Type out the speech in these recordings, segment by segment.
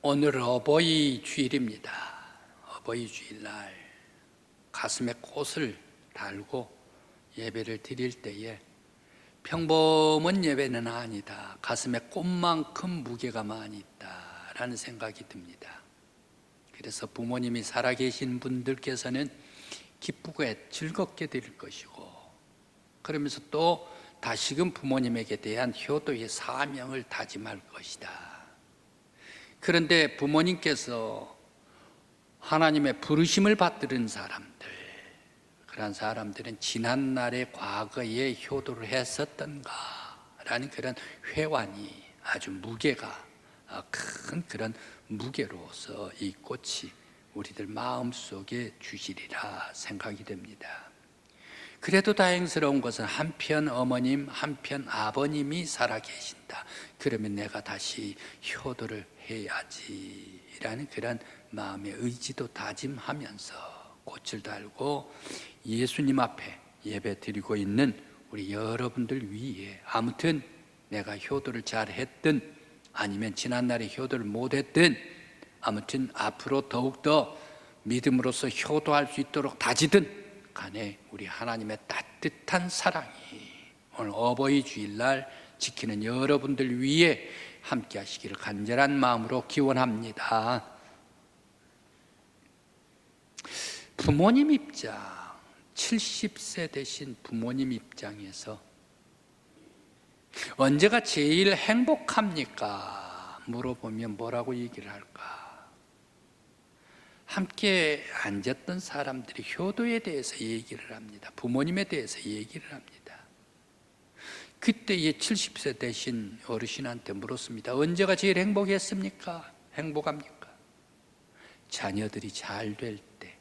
오늘 어버이 주일입니다. 어버이 주일날 가슴에 꽃을 달고 예배를 드릴 때에 평범한 예배는 아니다, 가슴에 꽃만큼 무게가 많이 있다라는 생각이 듭니다. 그래서 부모님이 살아계신 분들께서는 기쁘고 즐겁게 드릴 것이고, 그러면서 또 다시금 부모님에게 대한 효도의 사명을 다짐할 것이다. 그런데 부모님께서 하나님의 부르심을 받들은 사람들, 그러한 사람들은 지난날의 과거에 효도를 했었던가 라는 그런 회환이 아주 무게가 큰 그런 무게로서 이 꽃이 우리들 마음속에 주시리라 생각이 됩니다. 그래도 다행스러운 것은 한편 어머님, 한편 아버님이 살아계신다. 그러면 내가 다시 효도를 해야지 라는 그런 마음의 의지도 다짐하면서 꽃을 달고 예수님 앞에 예배 드리고 있는 우리 여러분들 위해, 아무튼 내가 효도를 잘했든 아니면 지난날에 효도를 못했든 아무튼 앞으로 더욱더 믿음으로써 효도할 수 있도록 다지든 간에 우리 하나님의 따뜻한 사랑이 오늘 어버이 주일날 지키는 여러분들 위해 함께 하시기를 간절한 마음으로 기원합니다. 부모님 입장, 70세 되신 부모님 입장에서 언제가 제일 행복합니까? 물어보면 뭐라고 얘기를 할까? 함께 앉았던 사람들이 효도에 대해서 얘기를 합니다. 부모님에 대해서 얘기를 합니다. 그때의 70세 되신 어르신한테 물었습니다. 언제가 제일 행복했습니까? 행복합니까? 자녀들이 잘 될 때,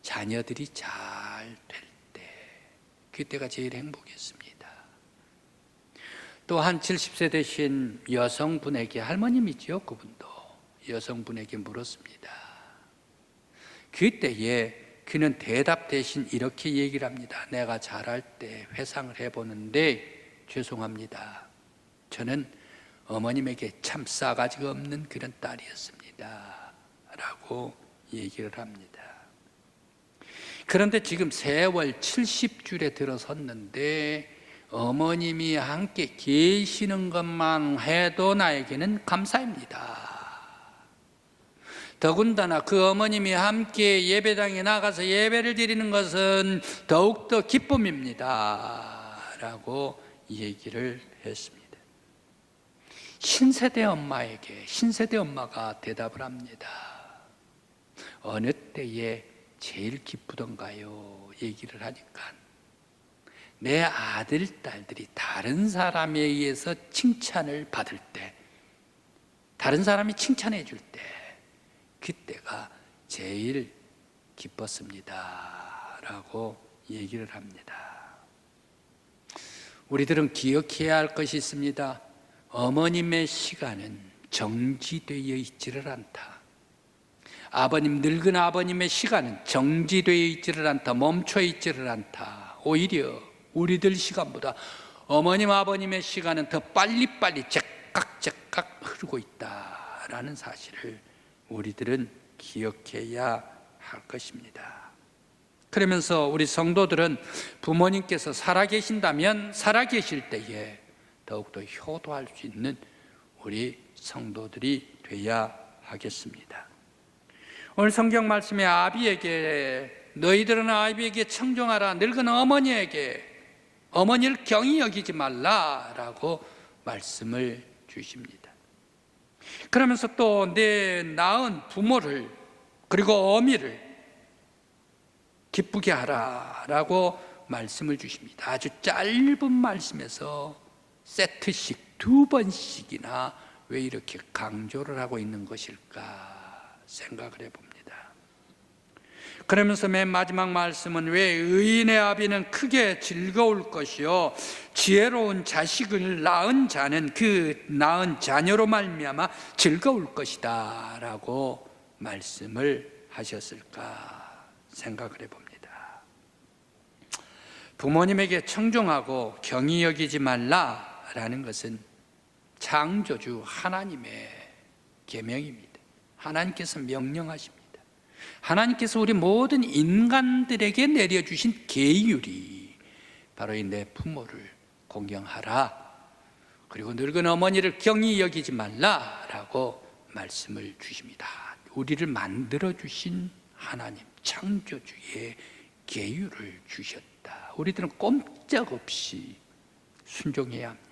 자녀들이 잘 될 때, 그때가 제일 행복했습니다. 또한 70세 되신 여성분에게, 할머님이죠, 그분도 여성분에게 물었습니다. 그때에 그는 대답 대신 이렇게 얘기를 합니다. 내가 잘할 때 회상을 해보는데 죄송합니다. 저는 어머님에게 참 싸가지가 없는 그런 딸이었습니다 라고 얘기를 합니다. 그런데 지금 세월 70줄에 들어섰는데 어머님이 함께 계시는 것만 해도 나에게는 감사입니다. 더군다나 그 어머님이 함께 예배당에 나가서 예배를 드리는 것은 더욱더 기쁨입니다 라고 얘기를 했습니다. 신세대 엄마에게 신세대 엄마가 대답을 합니다. 어느 때에 제일 기쁘던가요? 얘기를 하니까 내 아들, 딸들이 다른 사람에 의해서 칭찬을 받을 때, 다른 사람이 칭찬해 줄 때, 그때가 제일 기뻤습니다 라고 얘기를 합니다. 우리들은 기억해야 할 것이 있습니다. 어머님의 시간은 정지되어 있지를 않다. 아버님, 늙은 아버님의 시간은 정지되어 있지를 않다. 멈춰 있지를 않다. 오히려 우리들 시간보다 어머님, 아버님의 시간은 더 빨리빨리 제깍제깍 흐르고 있다라는 사실을 우리들은 기억해야 할 것입니다. 그러면서 우리 성도들은 부모님께서 살아계신다면 살아계실 때에 더욱더 효도할 수 있는 우리 성도들이 되어야 하겠습니다. 오늘 성경 말씀에 아비에게, 너희들은 아비에게 청종하라, 늙은 어머니에게 어머니를 경히 여기지 말라라고 말씀을 주십니다. 그러면서 또 내 낳은 부모를, 그리고 어미를 기쁘게 하라라고 말씀을 주십니다. 아주 짧은 말씀에서 세트씩 2번씩이나 왜 이렇게 강조를 하고 있는 것일까 생각을 해봅니다. 그러면서 맨 마지막 말씀은 왜 의인의 아비는 크게 즐거울 것이요 지혜로운 자식을 낳은 자는 그 낳은 자녀로 말미암아 즐거울 것이다 라고 말씀을 하셨을까 생각을 해봅니다. 부모님에게 청종하고 경히 여기지 말라라는 것은 창조주 하나님의 계명입니다. 하나님께서 명령하십니다. 하나님께서 우리 모든 인간들에게 내려주신 계율이 바로 이 내 부모를 공경하라, 그리고 늙은 어머니를 경히 여기지 말라라고 말씀을 주십니다. 우리를 만들어주신 하나님, 창조주의 계율을 주셨다. 우리들은 꼼짝없이 순종해야 합니다.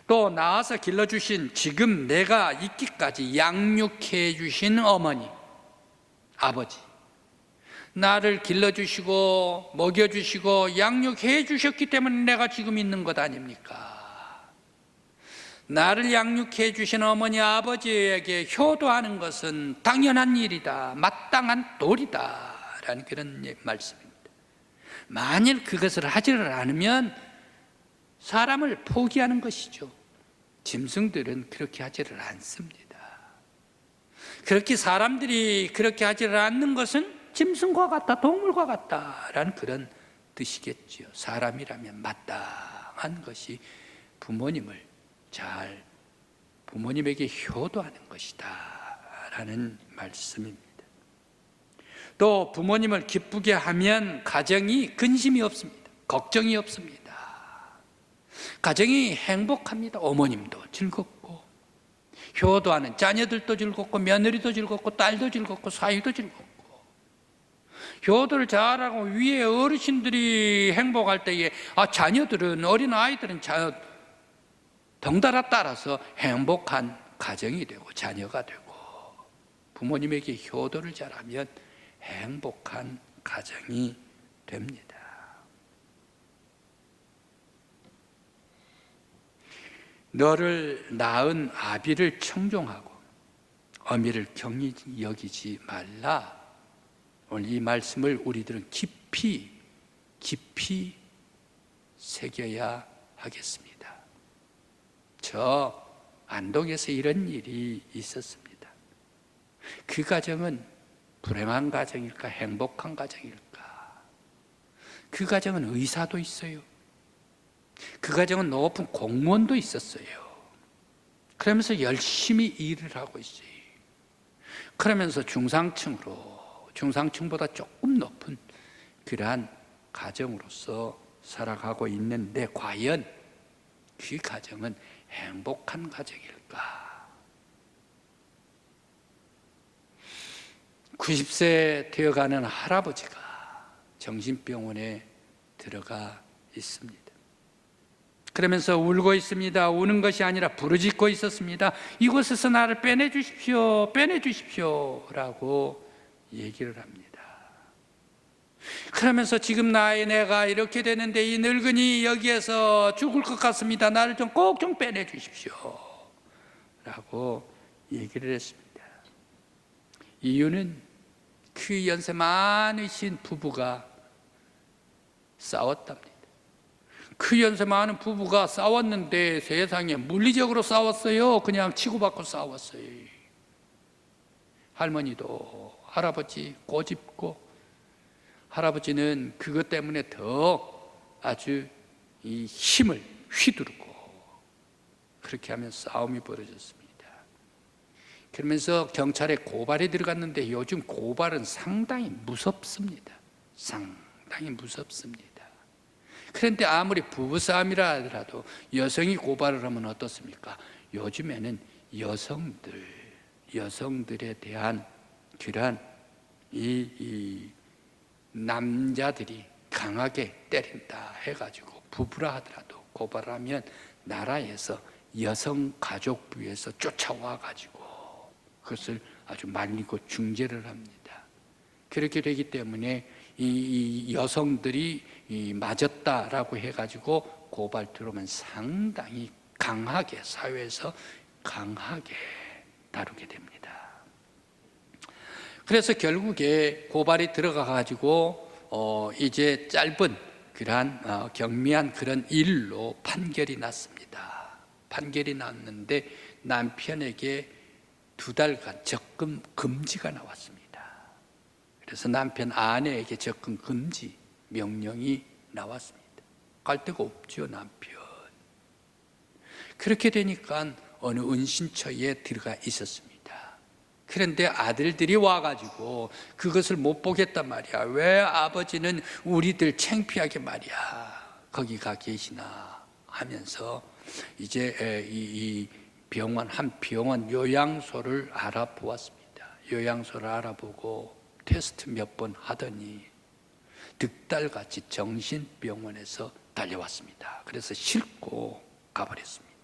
또 낳아서 길러주신, 지금 내가 있기까지 양육해 주신 어머니, 아버지, 나를 길러주시고 먹여주시고 양육해 주셨기 때문에 내가 지금 있는 것 아닙니까? 나를 양육해 주신 어머니, 아버지에게 효도하는 것은 당연한 일이다, 마땅한 도리다 라는 그런 말씀입니다. 만일 그것을 하지를 않으면 사람을 포기하는 것이죠. 짐승들은 그렇게 하지를 않습니다. 그렇게 사람들이 그렇게 하지를 않는 것은 짐승과 같다, 동물과 같다라는 그런 뜻이겠지요. 사람이라면 마땅한 것이 부모님에게 효도하는 것이다 라는 말씀입니다. 또 부모님을 기쁘게 하면 가정이 근심이 없습니다. 걱정이 없습니다. 가정이 행복합니다. 어머님도 즐겁고, 효도하는 자녀들도 즐겁고, 며느리도 즐겁고, 딸도 즐겁고, 사위도 즐겁고, 효도를 잘하고 위에 어르신들이 행복할 때에 자녀들은, 어린 아이들은 덩달아 따라서 행복한 가정이 되고 자녀가 되고, 부모님에게 효도를 잘하면 행복한 가정이 됩니다. 너를 낳은 아비를 청종하고 어미를 경히 여기지 말라. 오늘 이 말씀을 우리들은 깊이 새겨야 하겠습니다. 저 안동에서 이런 일이 있었습니다. 그 가정은 불행한 가정일까, 행복한 가정일까? 그 가정은 의사도 있어요. 그 가정은 높은 공무원도 있었어요. 그러면서 열심히 일을 하고 있어요. 그러면서 중상층보다 조금 높은 그러한 가정으로서 살아가고 있는데, 과연 그 가정은 행복한 가정일까? 90세 되어가는 할아버지가 정신병원에 들어가 있습니다. 그러면서 울고 있습니다. 우는 것이 아니라 부르짖고 있었습니다. 이곳에서 나를 빼내주십시오, 빼내주십시오 라고 얘기를 합니다. 그러면서 지금 내가 이렇게 되는데 이 늙은이 여기에서 죽을 것 같습니다. 나를 꼭 좀 빼내주십시오 라고 얘기를 했습니다. 이유는 그 연세 많으신 부부가 싸웠답니다. 그 연세 많은 부부가 싸웠는데 세상에 물리적으로 싸웠어요? 그냥 치고받고 싸웠어요? 할머니도 할아버지 고집고, 할아버지는 그것 때문에 더 아주 이 힘을 휘두르고, 그렇게 하면 싸움이 벌어졌습니다. 그러면서 경찰에 고발이 들어갔는데, 요즘 고발은 상당히 무섭습니다. 상당히 무섭습니다. 그런데 아무리 부부싸움이라 하더라도 여성이 고발을 하면 어떻습니까? 요즘에는 여성들에 대한 그러한 이 남자들이 강하게 때린다 해가지고 부부라 하더라도 고발하면 나라에서 여성가족부에서 쫓아와가지고 그것을 아주 말리고 중재를 합니다. 그렇게 되기 때문에 이 여성들이 맞았다라고 해가지고 고발 들어오면 상당히 강하게, 사회에서 강하게 다루게 됩니다. 그래서 결국에 고발이 들어가가지고 이제 짧은 그러한 경미한 그런 일로 판결이 났습니다. 판결이 났는데 남편에게 2달간 접근 금지가 나왔습니다. 그래서 남편 아내에게 접근 금지 명령이 나왔습니다. 갈 데가 없죠, 남편. 그렇게 되니까 어느 은신처에 들어가 있었습니다. 그런데 아들들이 와가지고 그것을 못 보겠단 말이야. 왜 아버지는 우리들 창피하게 말이야 거기 가 계시나 하면서 이제 이 병원, 한 병원 요양소를 알아보았습니다. 요양소를 알아보고 테스트 몇 번 하더니 득달같이 정신병원에서 달려왔습니다. 그래서 싣고 가버렸습니다.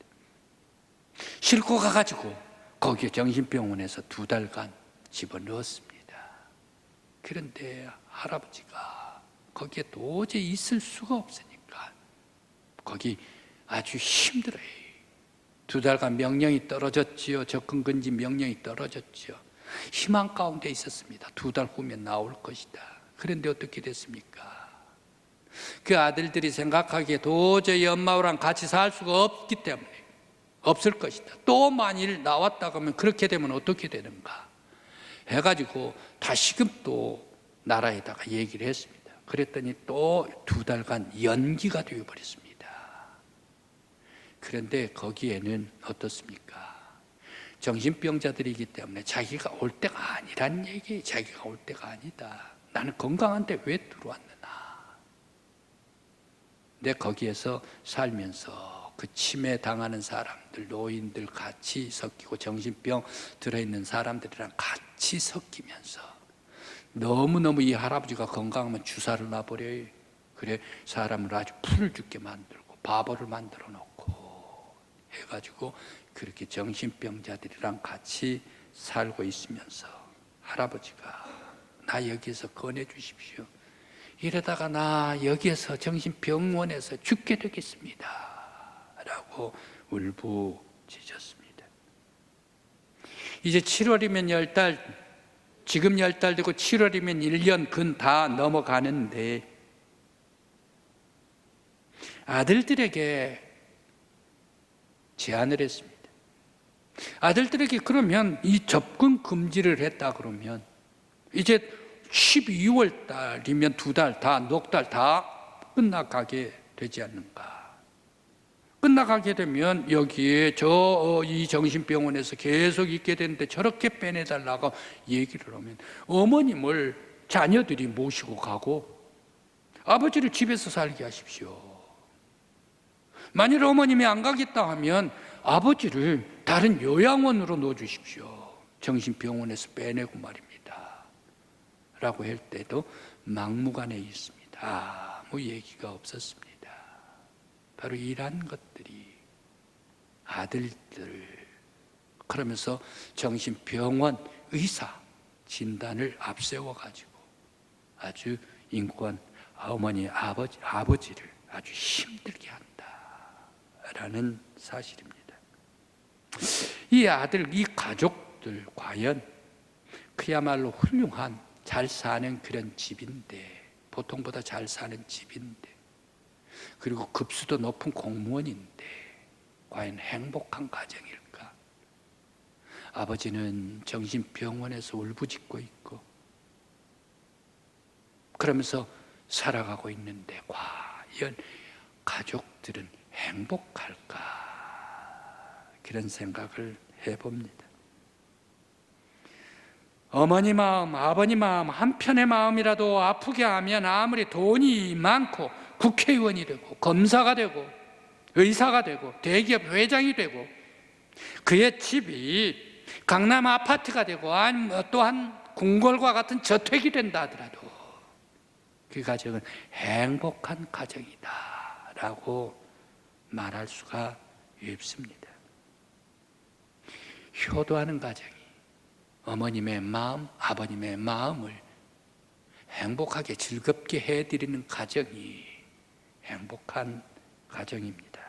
싣고 가가지고 거기 정신병원에서 2달간 집어넣었습니다. 그런데 할아버지가 거기에 도저히 있을 수가 없으니까 거기 아주 힘들어요. 2달간 명령이 떨어졌지요. 접근금지 명령이 떨어졌지요. 희망 가운데 있었습니다. 2달 후면 나올 것이다. 그런데 어떻게 됐습니까? 그 아들들이 생각하기에 도저히 엄마랑 같이 살 수가 없기 때문에 없을 것이다. 또 만일 나왔다고 하면 그렇게 되면 어떻게 되는가 해가지고 다시금 또 나라에다가 얘기를 했습니다. 그랬더니 또 2달간 연기가 되어버렸습니다. 그런데 거기에는 어떻습니까? 정신병자들이기 때문에 자기가 올 때가 아니란 얘기예요. 자기가 올 때가 아니다. 나는 건강한데 왜 들어왔느냐. 근데 거기에서 살면서 그 치매 당하는 사람들, 노인들 같이 섞이고 정신병 들어있는 사람들이랑 같이 섞이면서 너무너무 이 할아버지가 건강하면 주사를 놔버려요. 그래 사람을 아주 풀을 죽게 만들고 바보를 만들어 놓고 해가지고 그렇게 정신병자들이랑 같이 살고 있으면서 할아버지가 나 여기서 꺼내 주십시오. 이러다가 나 여기에서 정신병원에서 죽게 되겠습니다 라고 울부짖었습니다. 이제 7월이면 10달, 지금 10달 되고 7월이면 1년 근 다 넘어가는데 아들들에게 제안을 했습니다. 아들들에게 그러면 이 접근 금지를 했다 그러면 이제 12월 달이면 2달 다, 넉 달 다 끝나가게 되지 않는가. 끝나가게 되면 여기에 이 정신병원에서 계속 있게 되는데 저렇게 빼내달라고 얘기를 하면 어머님을 자녀들이 모시고 가고 아버지를 집에서 살게 하십시오. 만일 어머님이 안 가겠다 하면 아버지를 다른 요양원으로 넣어주십시오. 정신병원에서 빼내고 말입니다 라고 할 때도 막무가내 있습니다. 아무 얘기가 없었습니다. 바로 이러한 것들이 아들들 그러면서 정신병원 의사 진단을 앞세워가지고 아주 인권 어머니 아버지를 아주 힘들게 한다라는 사실입니다. 이 아들 이 가족들 과연 그야말로 훌륭한 잘 사는 그런 집인데 보통보다 잘 사는 집인데 그리고 급수도 높은 공무원인데 과연 행복한 가정일까? 아버지는 정신병원에서 울부짖고 있고 그러면서 살아가고 있는데 과연 가족들은 행복할까? 그런 생각을 해봅니다. 어머니 마음, 아버님 마음 한편의 마음이라도 아프게 하면 아무리 돈이 많고 국회의원이 되고 검사가 되고 의사가 되고 대기업 회장이 되고 그의 집이 강남 아파트가 되고 아니면 또한 궁궐과 같은 저택이 된다 하더라도 그 가정은 행복한 가정이다 라고 말할 수가 없습니다. 효도하는 가정이 어머님의 마음, 아버님의 마음을 행복하게 즐겁게 해드리는 가정이 행복한 가정입니다.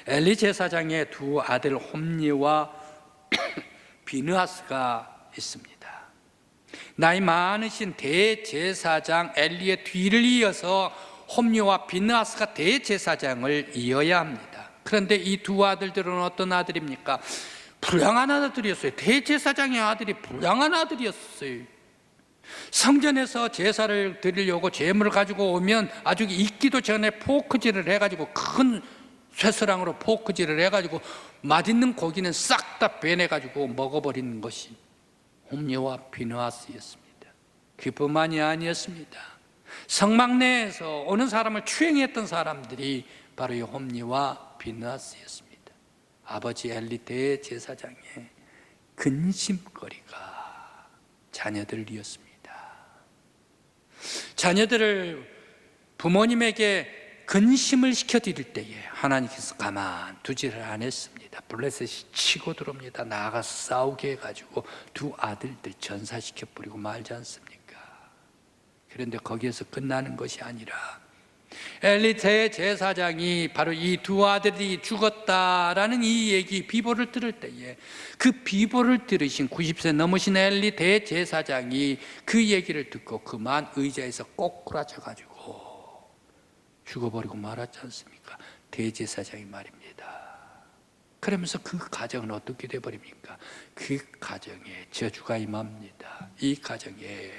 엘리 제사장의 2 아들 홈리와 비느하스가 있습니다. 나이 많으신 대제사장 엘리의 뒤를 이어서 홈리와 비느하스가 대제사장을 이어야 합니다. 그런데 이 2 아들들은 어떤 아들입니까? 불량한 아들이었어요. 대제사장의 아들이 불량한 아들이었어요. 성전에서 제사를 드리려고 제물을 가지고 오면 아주 익기도 전에 포크질을 해가지고 큰 쇠사랑으로 포크질을 해가지고 맛있는 고기는 싹 다 빼내가지고 먹어버리는 것이 홈리와 비느하스였습니다. 그뿐만이 아니었습니다. 성막 내에서 오는 사람을 추행했던 사람들이 바로 이 홈리와 비느하스였습니다. 아버지 엘리 대제사장의 근심거리가 자녀들이었습니다. 자녀들을 부모님에게 근심을 시켜드릴 때에 하나님께서 가만두지를 않았습니다. 블레셋이 치고 들어옵니다. 나아가서 싸우게 해가지고 두 아들들 전사시켜버리고 말지 않습니까? 그런데 거기에서 끝나는 것이 아니라 엘리 대제사장이 바로 이 두 아들이 죽었다라는 이 얘기, 비보를 들을 때에 그 비보를 들으신 90세 넘으신 엘리 대제사장이 그 얘기를 듣고 그만 의자에서 꼬꾸라져가지고 죽어버리고 말았지 않습니까? 대제사장이 말입니다. 그러면서 그 가정은 어떻게 돼버립니까? 그 가정에 저주가 임합니다. 이 가정에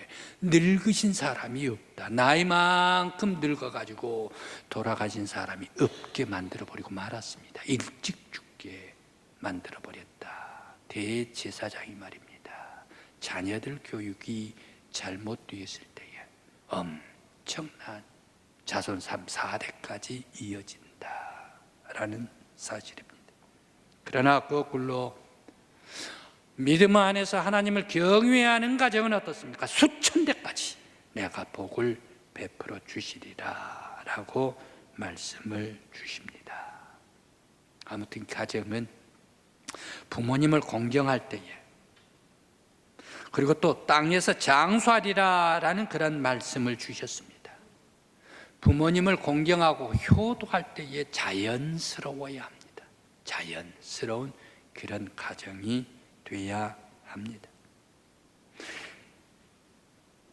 늙으신 사람이 없다. 나이만큼 늙어가지고 돌아가신 사람이 없게 만들어버리고 말았습니다. 일찍 죽게 만들어버렸다. 대제사장이 말입니다. 자녀들 교육이 잘못되었을 때에 엄청난 자손 3, 4대까지 이어진다라는 사실입니다. 그러나 거꾸로 믿음 안에서 하나님을 경외하는 가정은 어떻습니까? 수천 대까지 내가 복을 베풀어 주시리라 라고 말씀을 주십니다. 아무튼 가정은 부모님을 공경할 때에, 그리고 또 땅에서 장수하리라 라는 그런 말씀을 주셨습니다. 부모님을 공경하고 효도할 때에 자연스러워야 합니다. 자연스러운 그런 가정이 돼야 합니다.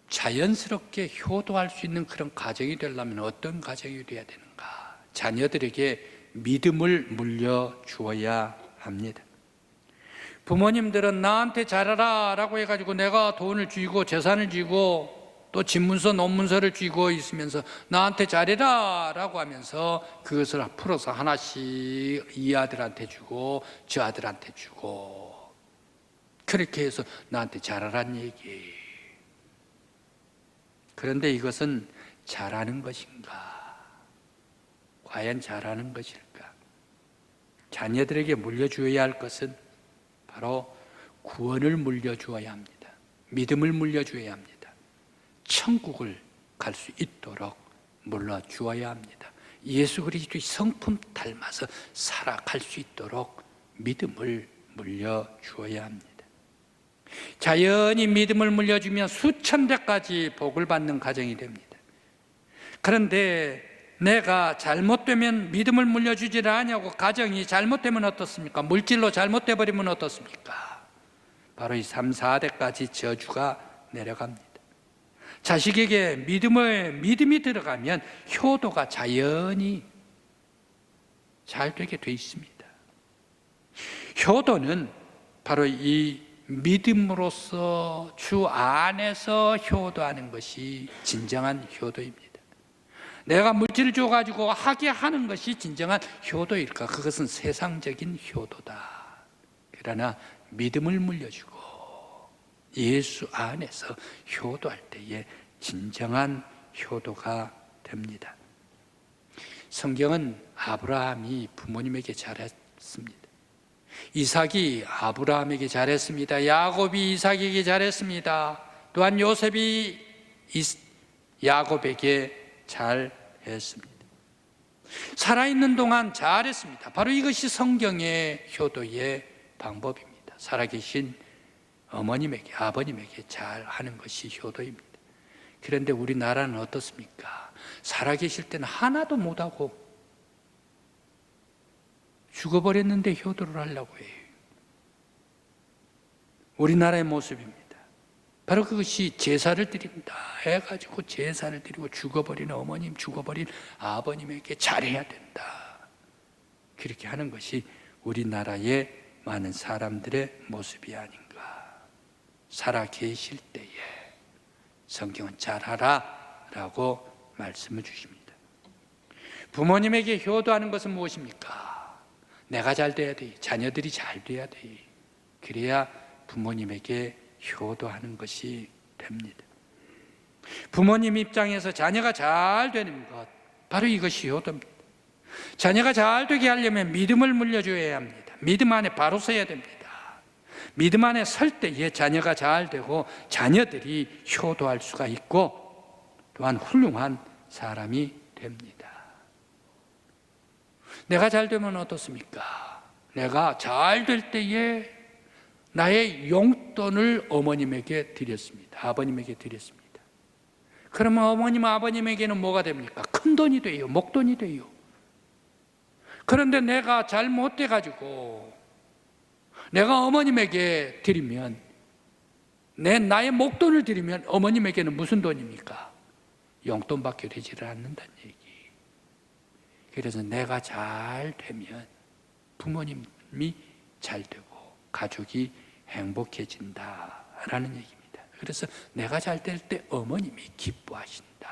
자연스럽게 효도할 수 있는 그런 가정이 되려면 어떤 가정이 돼야 되는가? 자녀들에게 믿음을 물려주어야 합니다. 부모님들은 나한테 잘하라 라고 해가지고 내가 돈을 쥐고 재산을 쥐고 또 집문서 논문서를 쥐고 있으면서 나한테 잘해라 라고 하면서 그것을 풀어서 하나씩 이 아들한테 주고 저 아들한테 주고 그렇게 해서 나한테 잘하란 얘기. 그런데 이것은 잘하는 것인가? 과연 잘하는 것일까? 자녀들에게 물려주어야 할 것은 바로 구원을 물려주어야 합니다. 믿음을 물려주어야 합니다. 천국을 갈 수 있도록 물려주어야 합니다. 예수 그리스도의 성품 닮아서 살아갈 수 있도록 믿음을 물려주어야 합니다. 자연히 믿음을 물려주면 수천 대까지 복을 받는 가정이 됩니다. 그런데 내가 잘못되면 믿음을 물려주지 않냐고 가정이 잘못되면 어떻습니까? 물질로 잘못돼 버리면 어떻습니까? 바로 이 3, 4대까지 저주가 내려갑니다. 자식에게 믿음이 들어가면 효도가 자연히 잘 되게 돼 있습니다. 효도는 바로 이 믿음으로써 주 안에서 효도하는 것이 진정한 효도입니다. 내가 물질을 줘가지고 하게 하는 것이 진정한 효도일까? 그것은 세상적인 효도다. 그러나 믿음을 물려주고 예수 안에서 효도할 때에 진정한 효도가 됩니다. 성경은 아브라함이 부모님에게 잘했습니다. 이삭이 아브라함에게 잘했습니다. 야곱이 이삭에게 잘했습니다. 또한 요셉이 야곱에게 잘했습니다. 살아있는 동안 잘했습니다. 바로 이것이 성경의 효도의 방법입니다. 살아계신 어머님에게, 아버님에게 잘하는 것이 효도입니다. 그런데 우리나라는 어떻습니까? 살아계실 때는 하나도 못하고 죽어버렸는데 효도를 하려고 해요. 우리나라의 모습입니다. 바로 그것이 제사를 드린다 해가지고 제사를 드리고 죽어버린 어머님, 죽어버린 아버님에게 잘해야 된다. 그렇게 하는 것이 우리나라의 많은 사람들의 모습이 아닌가. 살아 계실 때에 성경은 잘하라 라고 말씀을 주십니다. 부모님에게 효도하는 것은 무엇입니까? 내가 잘 돼야 돼. 자녀들이 잘 돼야 돼. 그래야 부모님에게 효도하는 것이 됩니다. 부모님 입장에서 자녀가 잘 되는 것, 바로 이것이 효도입니다. 자녀가 잘 되게 하려면 믿음을 물려줘야 합니다. 믿음 안에 바로 서야 됩니다. 믿음 안에 설 때에 자녀가 잘 되고 자녀들이 효도할 수가 있고 또한 훌륭한 사람이 됩니다. 내가 잘 되면 어떻습니까? 내가 잘 될 때에 나의 용돈을 어머님에게 드렸습니다. 아버님에게 드렸습니다. 그러면 어머님, 아버님에게는 뭐가 됩니까? 큰 돈이 돼요. 목돈이 돼요. 그런데 내가 잘못돼 가지고 내가 어머님에게 드리면, 나의 목돈을 드리면 어머님에게는 무슨 돈입니까? 용돈밖에 되지를 않는다는 얘기. 그래서 내가 잘 되면 부모님이 잘 되고 가족이 행복해진다라는 얘기입니다. 그래서 내가 잘 될 때 어머님이 기뻐하신다.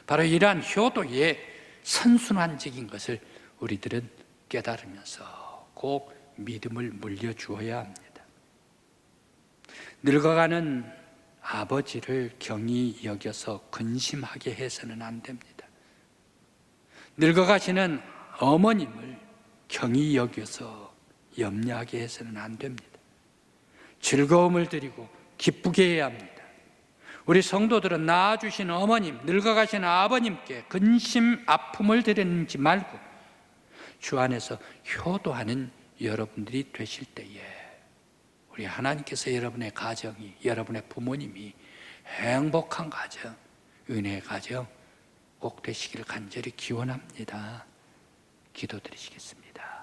바로 이러한 효도의 선순환적인 것을 우리들은 깨달으면서 꼭 믿음을 물려주어야 합니다. 늙어가는 아버지를 경히 여겨서 근심하게 해서는 안 됩니다. 늙어가시는 어머님을 경히 여겨서 염려하게 해서는 안 됩니다. 즐거움을 드리고 기쁘게 해야 합니다. 우리 성도들은 낳아주신 어머님, 늙어가신 아버님께 근심, 아픔을 드리지 말고 주 안에서 효도하는 여러분들이 되실 때에 우리 하나님께서 여러분의 가정이, 여러분의 부모님이 행복한 가정, 은혜의 가정 꼭 되시기를 간절히 기원합니다. 기도드리시겠습니다.